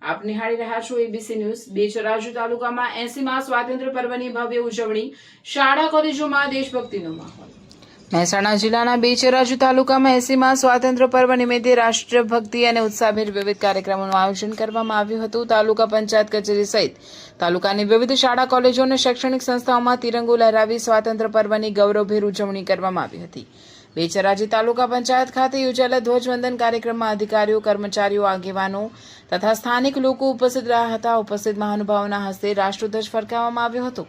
આપ નિહાળી રહ્યા છો એબીસી ન્યૂઝ। બેચરાજી તાલુકામાં 80મા સ્વાતંત્ર્ય પર્વની ભવ્ય ઉજવણી, શાળા કોલેજોમાં દેશભક્તિનો માહોલ। મહેસાણા જિલ્લાના બેચરાજી તાલુકામાં 80મા સ્વાતંત્ર્ય પર્વ નિમિત્તે રાષ્ટ્રભક્તિ અને ઉત્સાહભેર વિવિધ કાર્યક્રમોનું આયોજન કરવામાં આવ્યું હતું। તાલુકા પંચાયત કચેરી સહિત તાલુકાની વિવિધ શાળા કોલેજો અને શૈક્ષણિક સંસ્થાઓમાં તિરંગો લહેરાવી સ્વાતંત્ર્ય પર્વની ગૌરવભેર ઉજવણી કરવામાં આવી હતી। બેચરાજી તાલુકા પંચાયત ખાતે યોજાયેલા ધ્વજવંદન કાર્યક્રમમાં અધિકારીઓ, કર્મચારીઓ, આગેવાનો તથા સ્થાનિક લોકો ઉપસ્થિત રહ્યા હતા। ઉપસ્થિત મહાનુભાવોના હસ્તે રાષ્ટ્રધ્વજ ફરકાવવામાં આવ્યો હતો।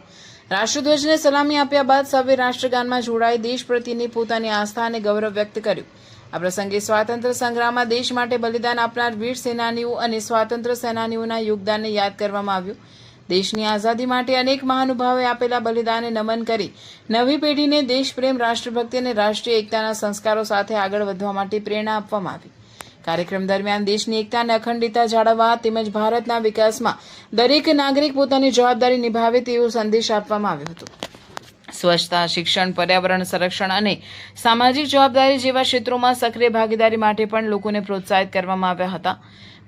રાષ્ટ્રધ્વજને સલામી આપ્યા બાદ સૌએ રાષ્ટ્રગાનમાં જોડાઈ દેશ પ્રત્યેની પોતાની આસ્થા અને ગૌરવ વ્યક્ત કર્યું। આ પ્રસંગે સ્વાતંત્ર્ય સંગ્રામમાં દેશ માટે બલિદાન આપનાર વીર સેનાનીઓ અને સ્વાતંત્ર્ય સેનાનીઓના યોગદાનને યાદ કરવામાં આવ્યું। દેશની આઝાદી માટે અનેક મહાનુભાવોએ આપેલા બલિદાનને નમન કરી નવી પેઢીને દેશપ્રેમ, રાષ્ટ્રભક્તિ અને રાષ્ટ્રીય એકતાના સંસ્કારો સાથે આગળ વધવા માટે પ્રેરણા આપવામાં આવી। કાર્યક્રમ દરમિયાન દેશની એકતા અને અખંડિતતા જાળવવા તેમજ ભારતના વિકાસમાં દરેક નાગરિક પોતાની જવાબદારી નિભાવે તેવો સંદેશ આપવામાં આવ્યો હતો। સ્વચ્છતા, શિક્ષણ, પર્યાવરણ સંરક્ષણ અને સામાજિક જવાબદારી જેવા ક્ષેત્રોમાં સક્રિય ભાગીદારી માટે પણ લોકોને પ્રોત્સાહિત કરવામાં આવ્યા હતા।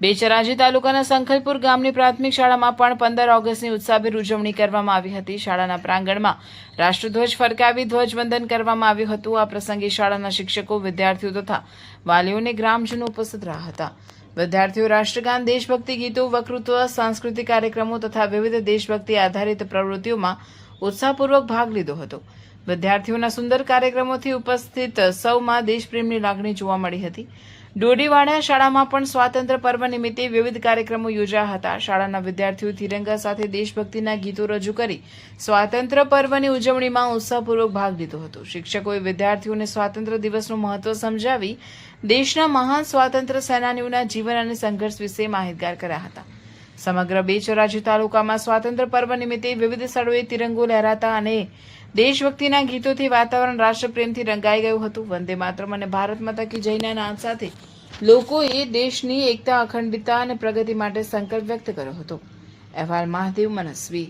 બેચરાજી તાલુકાના સંખલપુર ગામની પ્રાથમિક શાળામાં પણ 15 ઓગસ્ટની ઉત્સાહભેર ઉજવણી કરવામાં આવી હતી। શાળાના પ્રાંગણમાં રાષ્ટ્રધ્વજ ફરકાવી ધ્વજવંદન કરવામાં આવ્યું હતું। આ પ્રસંગે શાળાના શિક્ષકો, વિદ્યાર્થીઓ તથા વાલીઓ અને ગ્રામજનો ઉપસ્થિત રહ્યા હતા। વિદ્યાર્થીઓ રાષ્ટ્રગાન, દેશભક્તિ ગીતો, વક્તૃત્વ, સાંસ્કૃતિક કાર્યક્રમો તથા વિવિધ દેશભક્તિ આધારિત પ્રવૃત્તિઓમાં ઉત્સાહપૂર્વક ભાગ લીધો હતો। વિદ્યાર્થીઓના સુંદર કાર્યક્રમોથી ઉપસ્થિત સૌમાં દેશપ્રેમની લાગણી જોવા મળી હતી। ડોડીવાડા શાળામાં પણ સ્વાતંત્ર્ય પર્વ નિમિત્તે વિવિધ કાર્યક્રમો યોજાયા હતા। શાળાના વિદ્યાર્થીઓ તિરંગા સાથે દેશભક્તિના ગીતો રજૂ કરી સ્વાતંત્ર્ય પર્વની ઉજવણીમાં ઉત્સાહપૂર્વક ભાગ લીધો હતો। શિક્ષકોએ વિદ્યાર્થીઓને સ્વાતંત્ર્ય દિવસનું મહત્વ સમજાવી દેશના મહાન સ્વાતંત્ર્ય સેનાનીઓના જીવન અને સંઘર્ષ વિશે માહિતગાર કર્યા હતા। સમગ્ર બેચરાજી તાલુકામાં સ્વાતંત્ર્ય પર્વ નિમિત્તે વિવિધ સ્થળોએ તિરંગો લહેરાતા અને દેશભક્તિના ગીતોથી વાતાવરણ રાષ્ટ્રપ્રેમથી રંગાઈ ગયું હતું। વંદે માતરમ અને ભારત માતા કી જયના નાદ સાથે લોકોએ દેશની એકતા, અખંડિતતા અને પ્રગતિ માટે સંકલ્પ વ્યક્ત કર્યો હતો। અહેવાલ મહાદેવ મનસ્વી।